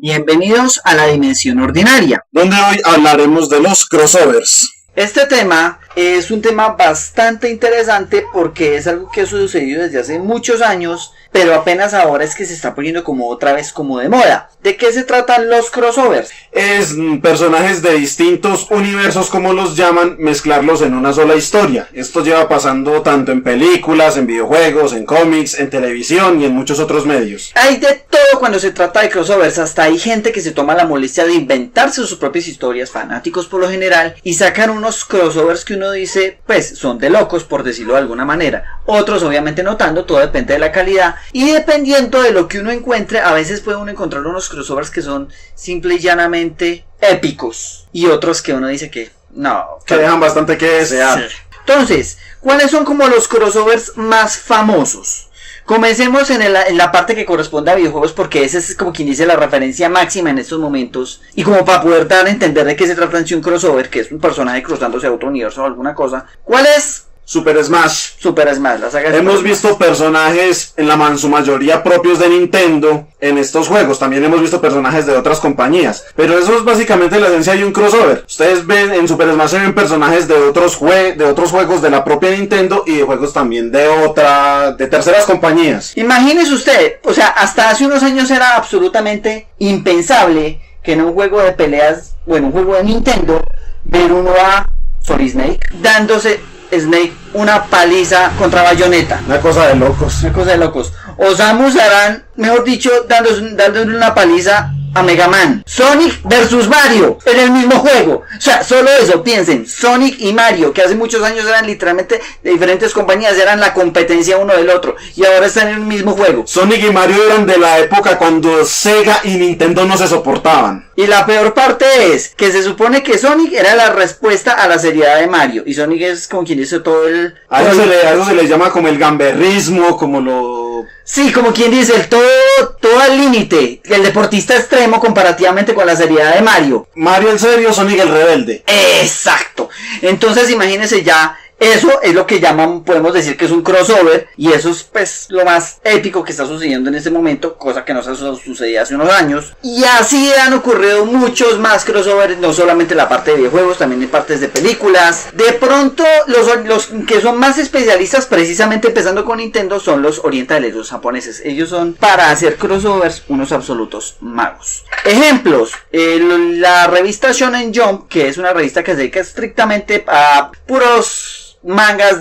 Bienvenidos a la Dimensión Ordinaria, donde hoy hablaremos de los crossovers. Este tema es un tema bastante interesante porque es algo que ha sucedido desde hace muchos años, pero apenas ahora es que se está poniendo como otra vez como de moda. ¿De qué se tratan los crossovers? Es personajes de distintos universos, como los llaman, mezclarlos en una sola historia. Esto lleva pasando tanto en películas, en videojuegos, en cómics, en televisión y en muchos otros medios. Hay de todo cuando se trata de crossovers, hasta hay gente que se toma la molestia de inventarse sus propias historias, fanáticos por lo general, y sacan unos crossovers que uno dice, pues son de locos por decirlo de alguna manera. Otros obviamente no tanto, todo depende de la calidad, y dependiendo de lo que uno encuentre, a veces puede uno encontrar unos crossovers que son simple y llanamente épicos, y otros que uno dice que no, que dejan bastante que desear. Sí. Entonces, ¿cuáles son como los crossovers más famosos? Comencemos en la parte que corresponde a videojuegos, porque esa es como quien dice la referencia máxima en estos momentos, y como para poder dar a entender de qué se trata en sí un crossover, que es un personaje cruzándose a otro universo o alguna cosa. ¿Cuál es? Super Smash. Super Smash, la saga de Hemos Super visto Smash. Personajes en su mayoría propios de Nintendo en estos juegos. También hemos visto personajes de otras compañías. Pero eso es básicamente la esencia de un crossover. Ustedes ven en Super Smash, se ven personajes de otros juegos de la propia Nintendo y de juegos también de terceras compañías. Imagínese usted, o sea, hasta hace unos años era absolutamente impensable que en un juego de peleas, bueno, un juego de Nintendo, ver uno a Solid Snake dándose Snake una paliza contra Bayonetta. Una cosa de locos. Una cosa de locos. O Samus Aran, mejor dicho, dándole una paliza a Mega Man. Sonic versus Mario en el mismo juego. O sea, solo eso, piensen, Sonic y Mario, que hace muchos años eran literalmente de diferentes compañías, eran la competencia uno del otro, y ahora están en el mismo juego. Sonic y Mario eran de la época cuando Sega y Nintendo no se soportaban. Y la peor parte es que se supone que Sonic era la respuesta a la seriedad de Mario, y Sonic es como quien dice todo el... A eso se le llama como el gamberrismo, como lo... Sí, como quien dice, el todo al límite, el deportista extremo comparativamente con la seriedad de Mario. Mario el serio, Sonic el rebelde. Exacto. Entonces imagínense ya, eso es lo que podemos decir que es un crossover, y eso es pues lo más épico que está sucediendo en este momento, cosa que no sucedía hace unos años. Y así han ocurrido muchos más crossovers, no solamente en la parte de videojuegos, también en partes de películas. De pronto los que son más especialistas, precisamente empezando con Nintendo, son los orientales, los japoneses. Ellos son, para hacer crossovers, unos absolutos magos. Ejemplos, la revista Shonen Jump, que es una revista que se dedica estrictamente a puros mangas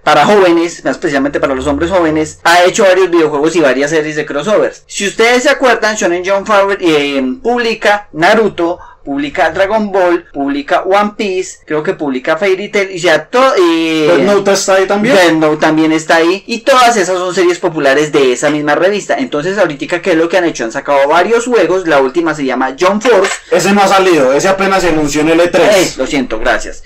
para jóvenes, más especialmente para los hombres jóvenes, ha hecho varios videojuegos y varias series de crossovers. Si ustedes se acuerdan, Shonen Jump publica Naruto, publica Dragon Ball, publica One Piece, creo que publica Fairy Tail, y ya todo. Death Note está ahí también. Death Note también está ahí, y todas esas son series populares de esa misma revista. Entonces ahorita, ¿qué es lo que han hecho? Han sacado varios juegos, la última se llama Jump Force. Ese no ha salido, ese apenas se anunció en el E3. Lo siento, gracias.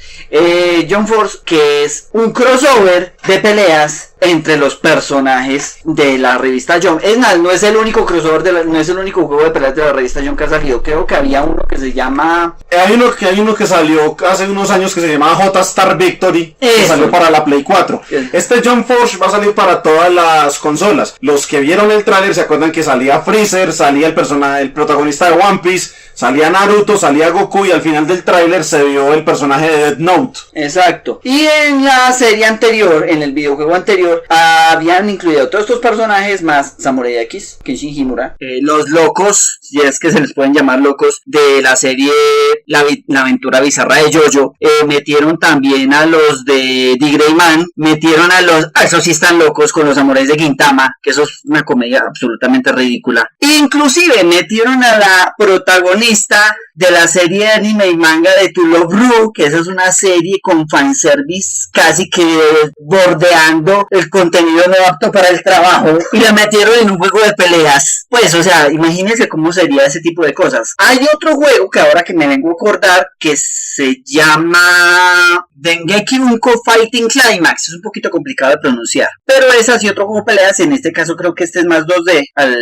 Jump Force, que es un crossover de peleas entre los personajes de la revista Jump. Es más, no es el único crossover no es el único juego de peleas de la revista Jump que ha salido. Creo que había uno que se llama... Hay uno que salió hace unos años que se llamaba J-Star Victory, que salió para la Play 4. Este Jump Force va a salir para todas las consolas. Los que vieron el tráiler se acuerdan que salía Freezer, salía el protagonista de One Piece, salía Naruto, salía Goku, y al final del tráiler se vio el personaje de Death Note. Exacto. Y en la serie anterior, en el videojuego anterior, habían incluido todos estos personajes más Samurai X, Kenshin Himura, los locos, si es que se les pueden llamar locos, de la serie La Aventura Bizarra de Jojo. Metieron también a los de The Gray Man, metieron esos sí están locos, con los samuráis de Gintama, que eso es una comedia absolutamente ridícula. Inclusive metieron a la protagonista de la serie de anime y manga de To Love Ru, que esa es una serie con fanservice casi que bordeando el contenido no apto para el trabajo, y la metieron en un juego de peleas. Pues, o sea, imagínense cómo sería ese tipo de cosas. Hay otro juego que ahora que me vengo a acordar, que se llama Dengeki Bunko Fighting Climax. Es un poquito complicado de pronunciar, pero es así otro juego de peleas. En este caso creo que este es más 2D, al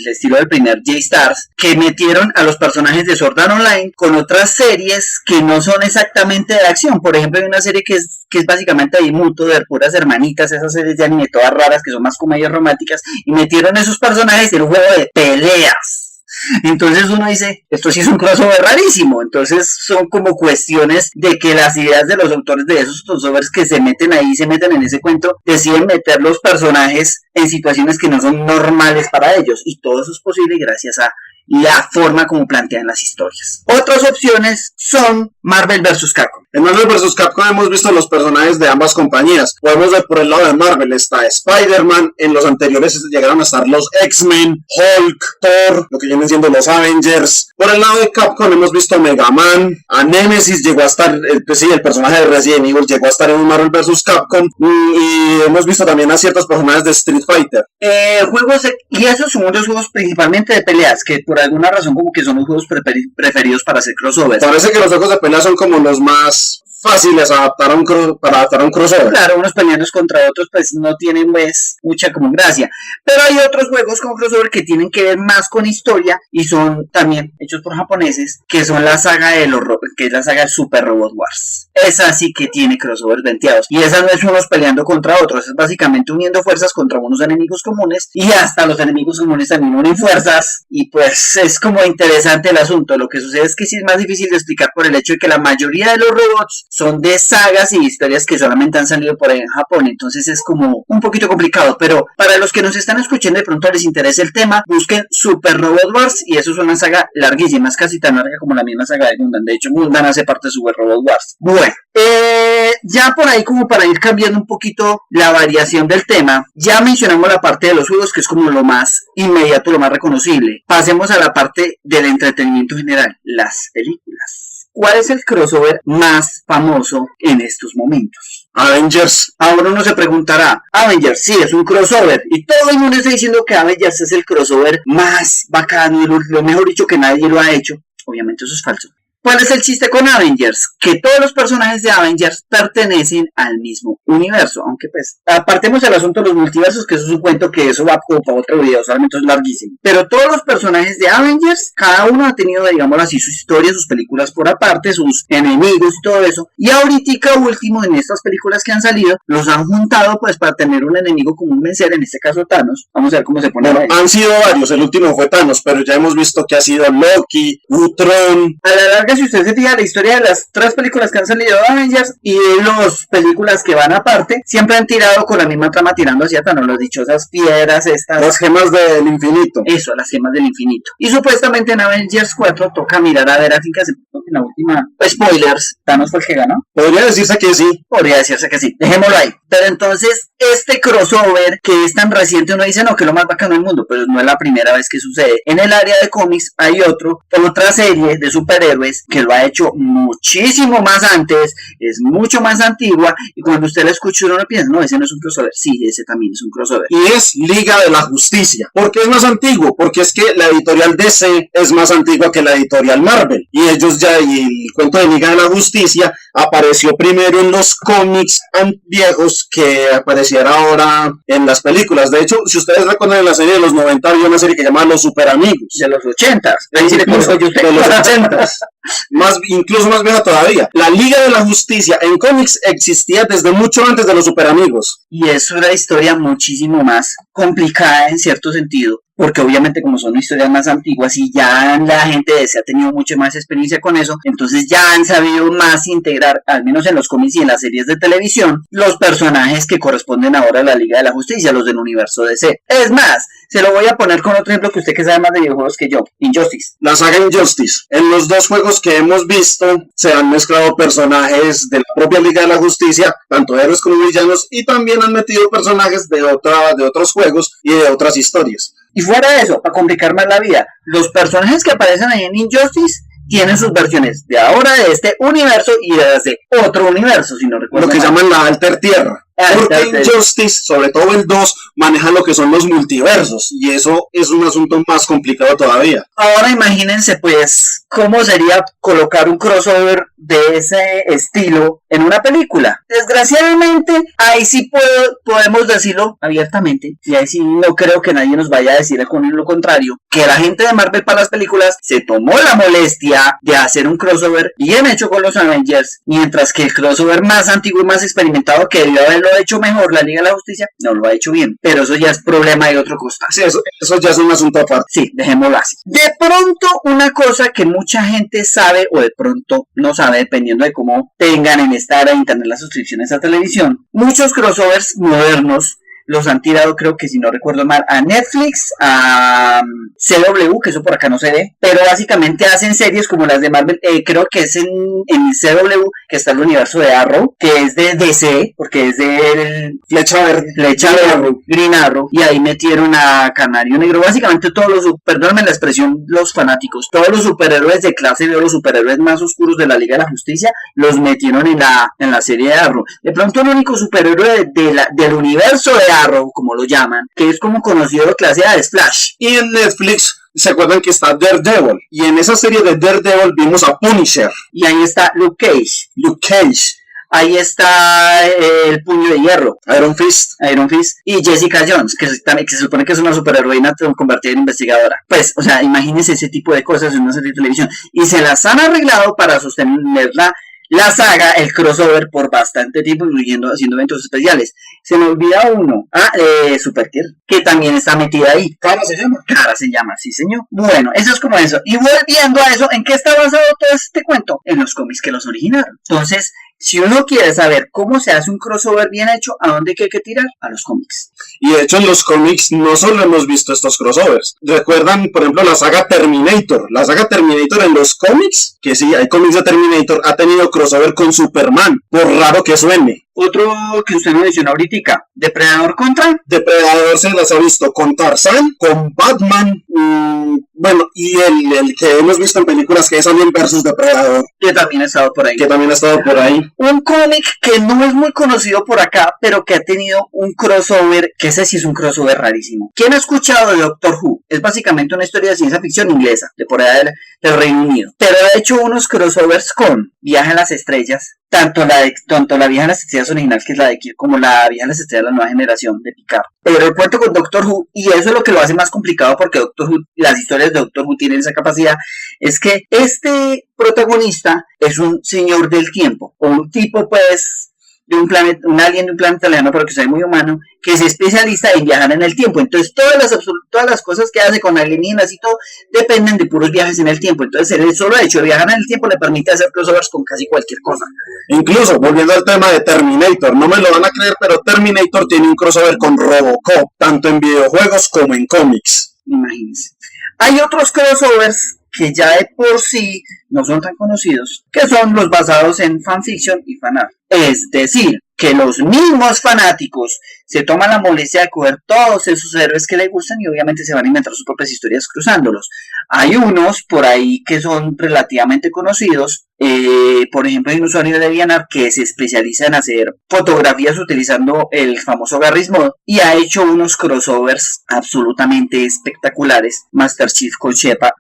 estilo del primer J-Stars, que metieron a los personajes de Sword Art Online con otras series que no son exactamente de acción. Por ejemplo, hay una serie que es básicamente de Muto, de puras hermanitas, esas series de anime todas raras que son más comedias románticas, y metieron esos personajes en un juego de peleas. Entonces uno dice, esto sí es un crossover rarísimo. Entonces son como cuestiones de que las ideas de los autores de esos crossovers que se meten ahí, se meten en ese cuento, deciden meter los personajes en situaciones que no son normales para ellos. Y todo eso es posible gracias a la forma como plantean las historias. Otras opciones son Marvel vs. Capcom. En Marvel vs. Capcom hemos visto los personajes de ambas compañías. Podemos ver por el lado de Marvel está Spider-Man, en los anteriores llegaron a estar los X-Men, Hulk, Thor, lo que vienen siendo los Avengers. Por el lado de Capcom hemos visto Mega Man, a Nemesis llegó a estar, el personaje de Resident Evil llegó a estar en Marvel vs. Capcom, y hemos visto también a ciertos personajes de Street Fighter. Y esos son los juegos principalmente de peleas, que por alguna razón como que son los juegos preferidos para hacer crossovers. Parece que los juegos de pelea son como los más fáciles para adaptar a un crossover. Claro, unos peleando contra otros pues no tienen pues mucha como gracia, pero hay otros juegos como crossover que tienen que ver más con historia y son también hechos por japoneses, que son la saga de que es la saga de Super Robot Wars. Esa sí que tiene crossovers venteados, y esa no es unos peleando contra otros, es básicamente uniendo fuerzas contra unos enemigos comunes, y hasta los enemigos comunes también unen fuerzas, y pues es como interesante el asunto. Lo que sucede es que sí es más difícil de explicar por el hecho de que la mayoría de los robots son de sagas y historias que solamente han salido por ahí en Japón, entonces es como un poquito complicado, pero para los que nos están escuchando de pronto les interesa el tema, busquen Super Robot Wars, y eso es una saga larguísima, es casi tan larga como la misma saga de Gundam. De hecho Gundam hace parte de Super Robot Wars. Bueno, ya por ahí como para ir cambiando un poquito la variación del tema, ya mencionamos la parte de los juegos, que es como lo más inmediato, lo más reconocible. Pasemos a la parte del entretenimiento general, las películas. ¿Cuál es el crossover más famoso en estos momentos? Avengers. Ahora uno se preguntará, Avengers sí es un crossover, y todo el mundo está diciendo que Avengers es el crossover más bacano y lo mejor dicho, que nadie lo ha hecho. Obviamente eso es falso. ¿Cuál es el chiste con Avengers? Que todos los personajes de Avengers pertenecen al mismo universo, aunque pues apartemos el asunto de los multiversos, que eso es un cuento que eso va como para otro video, solamente es larguísimo. Pero todos los personajes de Avengers, cada uno ha tenido, digamos así, su historia, sus películas por aparte, sus enemigos y todo eso. Y ahorita último, en estas películas que han salido, los han juntado pues para tener un enemigo común vencer, en este caso Thanos. Vamos a ver cómo se pone. Bueno, han sido varios, el último fue Thanos, pero ya hemos visto que ha sido Loki, Ultron. A la larga, si usted se fija, la historia de las 3 películas que han salido de Avengers y de las películas que van aparte, siempre han tirado con la misma trama, tirando hacia Thanos, las dichosas piedras estas. Las gemas del infinito. Eso, las gemas del infinito. Y supuestamente en Avengers 4 toca mirar a ver, así que en la última, spoilers, Thanos fue el que ganó. Podría decirse que sí. Podría decirse que sí, dejémoslo ahí. Pero entonces, este crossover que es tan reciente, uno dice, no, que es lo más bacano del mundo, pero no es la primera vez que sucede. En el área de cómics hay otra serie de superhéroes que lo ha hecho muchísimo más antes, es mucho más antigua, y cuando usted la escucha uno piensa, no, ese no es un crossover. Sí, ese también es un crossover. Y es Liga de la Justicia. ¿Por qué es más antiguo? Porque es que la editorial DC es más antigua que la editorial Marvel, y el cuento de Liga de la Justicia apareció primero en los cómics viejos que apareciera ahora en las películas. De hecho, si ustedes recuerdan, en la serie de los 90 había una serie que llamaba Los Super Amigos. De los 80s. Ahí sí de los 80s. Incluso más vieja todavía. La Liga de la Justicia en cómics existía desde mucho antes de los Super Amigos. Y es una historia muchísimo más complicada en cierto sentido, porque obviamente como son historias más antiguas y ya la gente de ese ha tenido mucha más experiencia con eso, entonces ya han sabido más integrar, al menos en los cómics y en las series de televisión, los personajes que corresponden ahora a la Liga de la Justicia, los del universo DC. Es más, se lo voy a poner con otro ejemplo que usted que sabe más de videojuegos que yo, Injustice. La saga Injustice. En los 2 juegos que hemos visto se han mezclado personajes de la propia Liga de la Justicia, tanto héroes como villanos, y también han metido personajes de otros juegos y de otras historias. Y fuera de eso, para complicar más la vida, los personajes que aparecen ahí en Injustice tienen sus versiones de ahora de este universo y de otro universo, si no recuerdo. Lo que llaman la Alter Tierra. Porque Injustice, sobre todo el 2, maneja lo que son los multiversos, y eso es un asunto más complicado todavía. Ahora imagínense pues cómo sería colocar un crossover de ese estilo en una película. Desgraciadamente, ahí sí podemos decirlo abiertamente, y ahí sí no creo que nadie nos vaya a decir con lo contrario, que la gente de Marvel para las películas se tomó la molestia de hacer un crossover bien hecho con los Avengers, mientras que el crossover más antiguo y más experimentado que debió haber lo ha hecho mejor la Liga de la Justicia, no lo ha hecho bien, pero eso ya es problema de otro costal. Sí, eso ya es un asunto aparte. Sí, dejémoslo así. De pronto, una cosa que mucha gente sabe o de pronto no sabe, dependiendo de cómo tengan en esta era de internet las suscripciones a televisión, muchos crossovers modernos los han tirado, creo que si no recuerdo mal, a Netflix, a CW, que eso por acá no se ve, pero básicamente hacen series como las de Marvel. Creo que es en CW que está el universo de Arrow, que es de DC, porque es de Flecha Verde, Green Arrow, y ahí metieron a Canario Negro. Básicamente todos los, perdónenme la expresión, los fanáticos, todos los superhéroes de clase B, los superhéroes más oscuros de la Liga de la Justicia, los metieron en la serie de Arrow. De pronto el único superhéroe del universo de Arrow, como lo llaman, que es como conocido de clase A, es Flash. Y en Netflix se acuerdan que está Daredevil, y en esa serie de Daredevil vimos a Punisher, y ahí está Luke Cage, ahí está el Puño de Hierro, Iron Fist, y Jessica Jones, que se supone que es una superheroína convertida en investigadora. Pues, o sea, imagínense ese tipo de cosas en una serie de televisión, y se las han arreglado para sostenerla la saga, el crossover, por bastante tiempo, incluyendo haciendo eventos especiales. Se me olvida uno. Supergirl, que también está metida ahí. Cara se llama, sí señor. Bueno, eso es como eso. Y volviendo a eso, ¿en qué está basado todo este cuento? En los cómics que los originaron. Entonces, si uno quiere saber cómo se hace un crossover bien hecho, ¿a dónde hay que tirar? A los cómics. Y de hecho en los cómics no solo hemos visto estos crossovers. ¿Recuerdan, por ejemplo, la saga Terminator? La saga Terminator en los cómics, que sí, hay cómics de Terminator, ha tenido crossover con Superman, por raro que suene. Otro que usted me mencionó ahorita, Depredador contra... Depredador se las ha visto con Tarzán, con Batman, bueno, y el que hemos visto en películas, que es Alien vs Depredador, que también ha estado por ahí. Un cómic que no es muy conocido por acá, pero que ha tenido un crossover, que ese sí es un crossover rarísimo. ¿Quién ha escuchado de Doctor Who? Es básicamente una historia de ciencia ficción inglesa, de por allá del Reino Unido. Pero ha hecho unos crossovers con Viaje a las Estrellas, tanto la Viaje a las Estrellas original, que es la de Kirk, como la Viaje a las Estrellas de la nueva generación de Picard. Pero el cuento con Doctor Who, y eso es lo que lo hace más complicado, porque Doctor Who, las historias de Doctor Who tienen esa capacidad, es que este protagonista es un señor del tiempo, o un tipo pues de un planeta, un alien de un planeta lejano, pero que sea muy humano, que es especialista en viajar en el tiempo. Entonces todas las cosas que hace con alienígenas y todo dependen de puros viajes en el tiempo. Entonces el solo hecho de viajar en el tiempo le permite hacer crossovers con casi cualquier cosa. Incluso, volviendo al tema de Terminator, no me lo van a creer, pero Terminator tiene un crossover con Robocop, tanto en videojuegos como en cómics. Imagínense. Hay otros crossovers que ya de por sí no son tan conocidos, que son los basados en fanfiction y fanart. Es decir, que los mismos fanáticos se toman la molestia de coger todos esos héroes que les gustan y obviamente se van a inventar sus propias historias cruzándolos. Hay unos por ahí que son relativamente conocidos. Por ejemplo, hay un usuario de DeviantArt que se especializa en hacer fotografías utilizando el famoso Garry's Mod y ha hecho unos crossovers absolutamente espectaculares. Master Chief con Shepard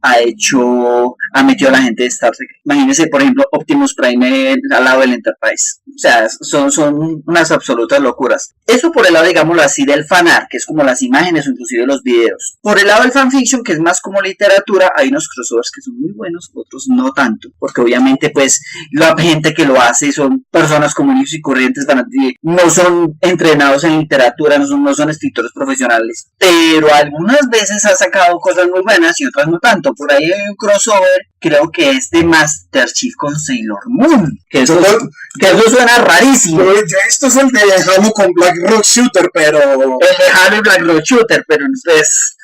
ha metido a la gente de Star Trek. Imagínense, por ejemplo, Optimus Prime al lado del Enterprise. O sea, son unas absolutas locuras. Eso por el lado, digámoslo así, del fanart, que es como las imágenes o inclusive los videos. Por el lado del fanfiction, que es más como literatura, hay unos crossovers que son muy buenos, otros no tanto. Porque obviamente, pues, la gente que lo hace son personas comunes y corrientes, no son entrenados en literatura, no son escritores profesionales. Pero algunas veces ha sacado cosas muy buenas y otras no tanto. Por ahí hay un crossover, creo que es de Master Chief con Sailor Moon. Que eso suena rarísimo. Esto es el de Halo con Black Rock Shooter, pero... El de Halo y Black Rock Shooter, pero pues...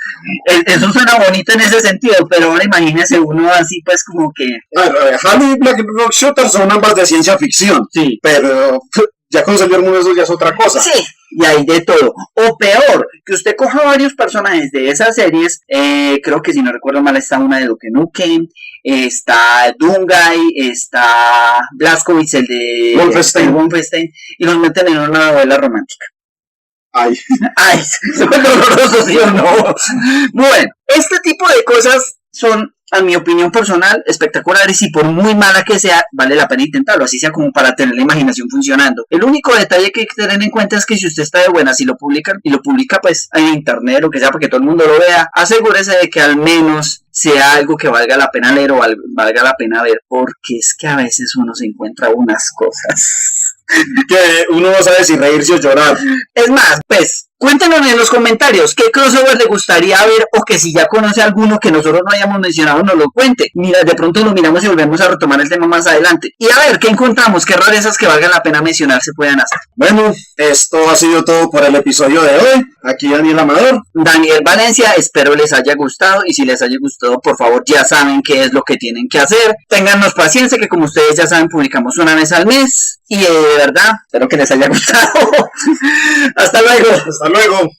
Eso suena bonito en ese sentido, pero ahora imagínese uno así pues como que... Halo y Black Rock Shooter son ambas de ciencia ficción. Sí. Pero ya con Sailor Moon eso ya es otra cosa. Sí. Y hay de todo. O peor, que usted coja varios personajes de esas series. Creo que si no recuerdo mal está una de Duke Nukem, está Dungai, está Blazkowicz, el de Wolfenstein, y los meten en una novela romántica. Ay, son dolorosos, ¿sí o no? Bueno, este tipo de cosas son, a mi opinión personal, espectaculares, y por muy mala que sea, vale la pena intentarlo, así sea como para tener la imaginación funcionando. El único detalle que hay que tener en cuenta es que si usted está de buenas y lo publica pues en internet o que sea, porque todo el mundo lo vea, asegúrese de que al menos sea algo que valga la pena leer o valga la pena ver, porque es que a veces uno se encuentra unas cosas que uno no sabe si reírse o llorar. Es más, pues, cuéntenos en los comentarios qué crossover le gustaría ver o que si ya conoce alguno que nosotros no hayamos mencionado nos lo cuente. Mira, de pronto lo miramos y volvemos a retomar el tema más adelante. Y a ver, ¿qué encontramos? ¿Qué rarezas que valgan la pena mencionar se puedan hacer? Bueno, esto ha sido todo por el episodio de hoy. Aquí Daniel Amador. Daniel Valencia, espero les haya gustado y si les haya gustado, por favor, ya saben qué es lo que tienen que hacer. Téngannos paciencia que como ustedes ya saben, publicamos una vez al mes y de verdad, espero que les haya gustado. Hasta luego. Hasta luego.